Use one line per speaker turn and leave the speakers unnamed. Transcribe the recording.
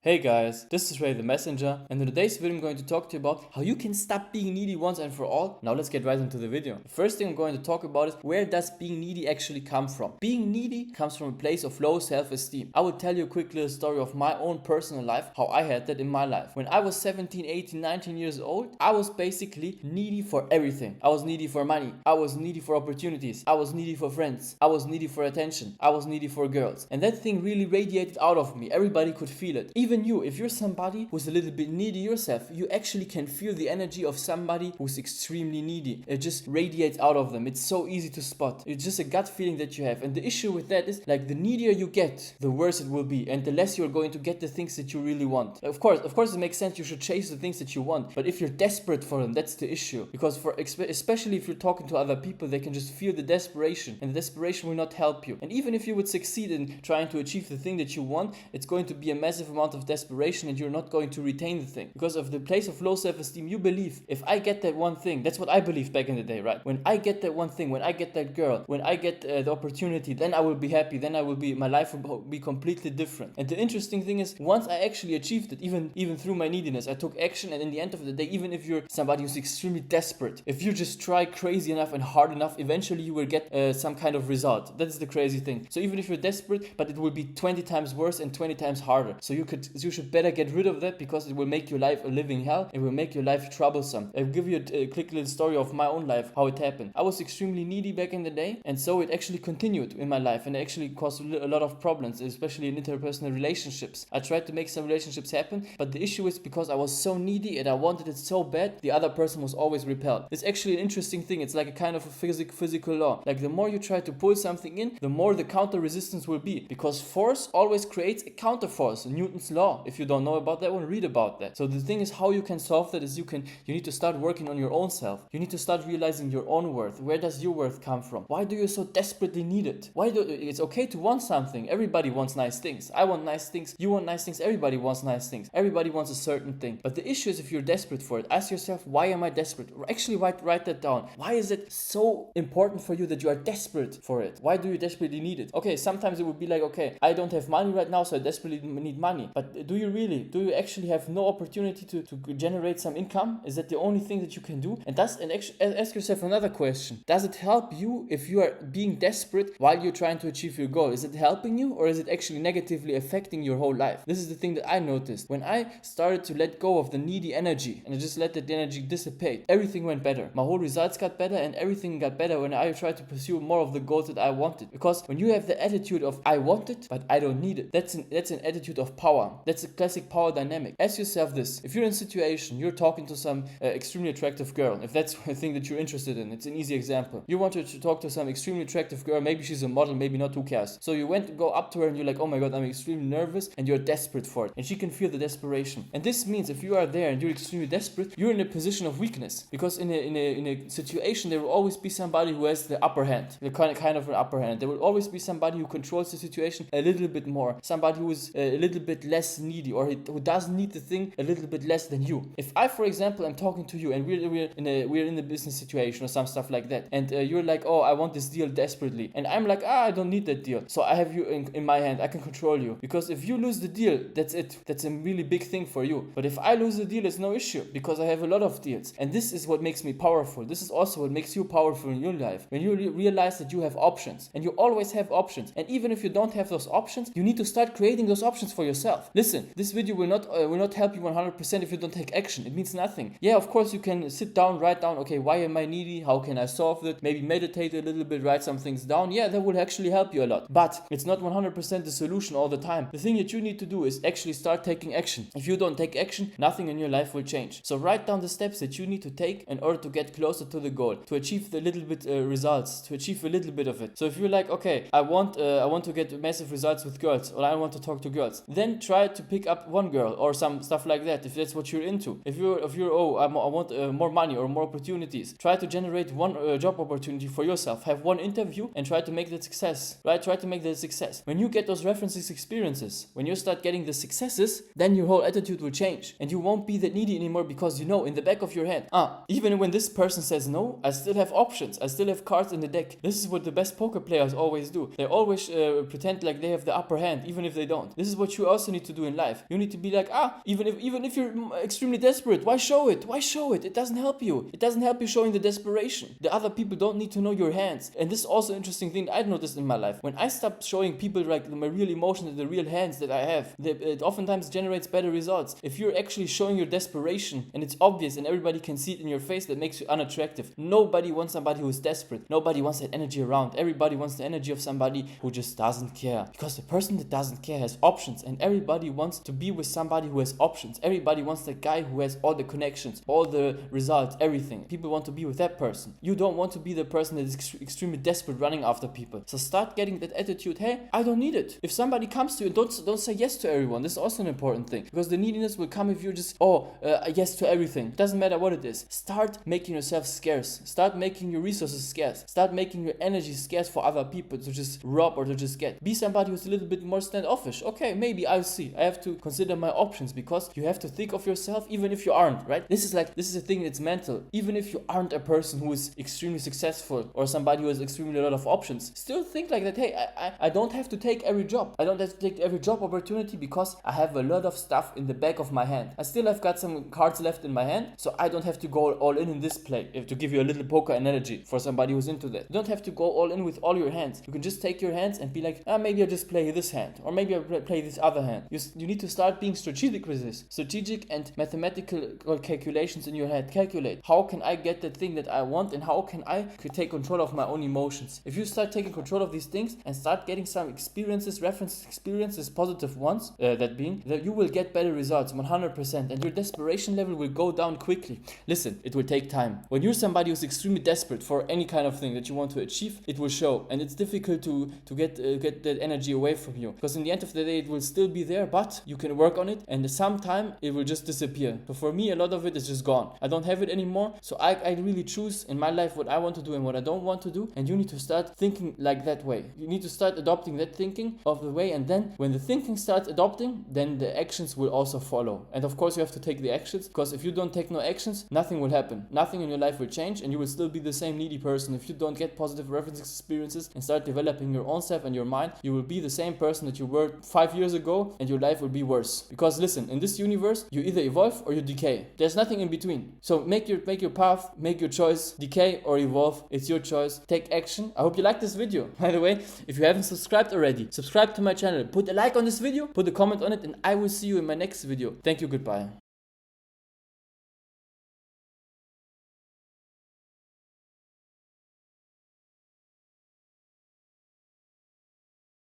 Hey guys, this is Ray the Messenger, and in today's video I'm going to talk to you about how you can stop being needy once and for all. Now let's get right into the video. The first thing I'm going to talk about is where does being needy actually come from? Being needy comes from a place of low self-esteem. I will tell you a quick little story of my own personal life, how I had that in my life. When I was 17, 18, 19 years old, I was basically needy for everything. I was needy for money, I was needy for opportunities, I was needy for friends, I was needy for attention, I was needy for girls. And that thing really radiated out of me. Everybody could feel it. Even you, if you're somebody who's a little bit needy yourself, you actually can feel the energy of somebody who's extremely needy. It just radiates out of them. It's so easy to spot. It's just a gut feeling that you have. And the issue with that is, like, the needier you get, the worse it will be, and the less you're going to get the things that you really want. Of course it makes sense, you should chase the things that you want, but if you're desperate for them, that's the issue. Because especially if you're talking to other people, they can just feel the desperation, and the desperation will not help you. And even if you would succeed in trying to achieve the thing that you want, it's going to be a massive amount of desperation, and you're not going to retain the thing. Because of the place of low self-esteem, you believe, if I get that one thing, that's what I believed back in the day, right? When I get that one thing, when I get that girl, when I get the opportunity, then I will be happy, then my life will be completely different. And the interesting thing is, once I actually achieved it, even through my neediness, I took action, and in the end of the day, even if you're somebody who's extremely desperate, if you just try crazy enough and hard enough, eventually you will get some kind of result. That's the crazy thing. So even if you're desperate, but it will be 20 times worse and 20 times harder. So you should better get rid of that, because it will make your life a living hell. It will make your life troublesome. I'll give you a quick little story of my own life, how it happened. I was extremely needy back in the day, and so it actually continued in my life, and it actually caused a lot of problems, especially in interpersonal relationships. I tried to make some relationships happen, but the issue is, because I was so needy and I wanted it so bad, the other person was always repelled. It's actually an interesting thing. It's like a kind of a physical law. Like, the more you try to pull something in, the more the counter resistance will be, because force always creates a counter force. Newton's law. If you don't know about that one, read about that. So the thing is, how you can solve that is you need to start working on your own self. You need to start realizing your own worth. Where does your worth come from? Why do you so desperately need it? It's okay to want something. Everybody wants nice things. I want nice things. You want nice things. Everybody wants nice things. Everybody wants a certain thing. But the issue is, if you're desperate for it, ask yourself, why am I desperate? Actually, write that down. Why is it so important for you that you are desperate for it? Why do you desperately need it? Okay, sometimes it would be like, okay, I don't have money right now, so I desperately need money. But do you really? Do you actually have no opportunity to generate some income? Is that the only thing that you can do? And ask yourself another question. Does it help you if you are being desperate while you're trying to achieve your goal? Is it helping you, or is it actually negatively affecting your whole life? This is the thing that I noticed. When I started to let go of the needy energy and I just let that energy dissipate, everything went better. My whole results got better, and everything got better when I tried to pursue more of the goals that I wanted. Because when you have the attitude of, I want it, but I don't need it, that's an attitude of power. That's a classic power dynamic. Ask yourself this. If you're in a situation, you're talking to some extremely attractive girl, if that's the thing that you're interested in, it's an easy example. You want to talk to some extremely attractive girl, maybe she's a model, maybe not, who cares? So you went to go up to her and you're like, oh my god, I'm extremely nervous, and you're desperate for it. And she can feel the desperation. And this means, if you are there and you're extremely desperate, you're in a position of weakness. Because in a situation, there will always be somebody who has the upper hand, the kind of an upper hand. There will always be somebody who controls the situation a little bit more, somebody who is a little bit less needy, or who doesn't need the thing a little bit less than you. If I, for example, am talking to you, and we're in a business situation or some stuff like that, and you're like, oh, I want this deal desperately, and I'm like, I don't need that deal, so I have you in my hand, I can control you. Because if you lose the deal, that's it. That's a really big thing for you. But if I lose the deal, it's no issue, because I have a lot of deals. And this is what makes me powerful. This is also what makes you powerful in your life. When you realize that you have options, and you always have options, and even if you don't have those options, you need to start creating those options for yourself. Listen, this video will not help you 100% if you don't take action. It means nothing. Yeah, of course you can sit down, write down, okay, why am I needy? How can I solve it? Maybe meditate a little bit, write some things down. Yeah, that will actually help you a lot. But it's not 100% the solution all the time. The thing that you need to do is actually start taking action. If you don't take action, nothing in your life will change. So write down the steps that you need to take in order to get closer to the goal, to achieve the little bit results, to achieve a little bit of it. So if you're like, okay, I want to get massive results with girls, or I want to talk to girls, then try to pick up one girl or some stuff like that, if that's what you're into. If you're I want more money or more opportunities, try to generate one job opportunity for yourself. Have one interview and try to make that success, right? Try to make that success. When you get those references experiences, when you start getting the successes, then your whole attitude will change, and you won't be that needy anymore, because you know in the back of your head, even when this person says no, I still have options, I still have cards in the deck. This is what the best poker players always do. They always pretend like they have the upper hand, even if they don't. This is what you also need to do in life. You need to be like, even if you're extremely desperate, why show it? Why show it? It doesn't help you. It doesn't help you showing the desperation. The other people don't need to know your hands. And this is also an interesting thing I've noticed in my life. When I stop showing people like my real emotions and the real hands that I have, it oftentimes generates better results. If you're actually showing your desperation and it's obvious and everybody can see it in your face, that makes you unattractive. Nobody wants somebody who is desperate. Nobody wants that energy around. Everybody wants the energy of somebody who just doesn't care. Because the person that doesn't care has options, and everybody wants to be with somebody who has options. Everybody wants that guy who has all the connections, all the results, everything. People want to be with that person. You don't want to be the person that is extremely desperate running after people. So start getting that attitude, hey, I don't need it. If somebody comes to you, don't say yes to everyone. This is also an important thing, because the neediness will come if you just yes to everything. Doesn't matter what it is. Start making yourself scarce. Start making your resources scarce. Start making your energy scarce for other people to just rob or to just get. Be somebody who's a little bit more standoffish. Okay, maybe I'll see. I have to consider my options, because you have to think of yourself even if you aren't, right? This is a thing that's mental. Even if you aren't a person who is extremely successful or somebody who has extremely a lot of options, still think like that, hey, I don't have to take every job. I don't have to take every job opportunity because I have a lot of stuff in the back of my hand. I still have got some cards left in my hand, so I don't have to go all in this play. To give you a little poker analogy for somebody who's into that. You don't have to go all in with all your hands. You can just take your hands and be like, maybe I just play this hand, or maybe I play this other hand. You need to start being strategic with this. Strategic and mathematical calculations in your head. Calculate, how can I get the thing that I want, and how can I take control of my own emotions? If you start taking control of these things and start getting some experiences, reference experiences, positive ones, that you will get better results 100%, and your desperation level will go down quickly. Listen, it will take time. When you're somebody who's extremely desperate for any kind of thing that you want to achieve, it will show, and it's difficult to get that energy away from you, because in the end of the day it will still be there, but you can work on it, and sometime it will just disappear. So for me, a lot of it is just gone. I don't have it anymore, so I really choose in my life what I want to do and what I don't want to do, and you need to start thinking like that way. You need to start adopting that thinking of the way, and then when the thinking starts adopting, then the actions will also follow. And of course you have to take the actions, because if you don't take no actions, nothing will happen. Nothing in your life will change, and you will still be the same needy person. If you don't get positive reference experiences and start developing your own self and your mind, you will be the same person that you were 5 years ago, and your life will be worse. Because listen, in this universe, you either evolve or you decay. There's nothing in between. So make your path, make your choice, decay or evolve. It's your choice. Take action. I hope you liked this video. By the way, if you haven't subscribed already, subscribe to my channel. Put a like on this video, put a comment on it, and I will see you in my next video. Thank you, goodbye.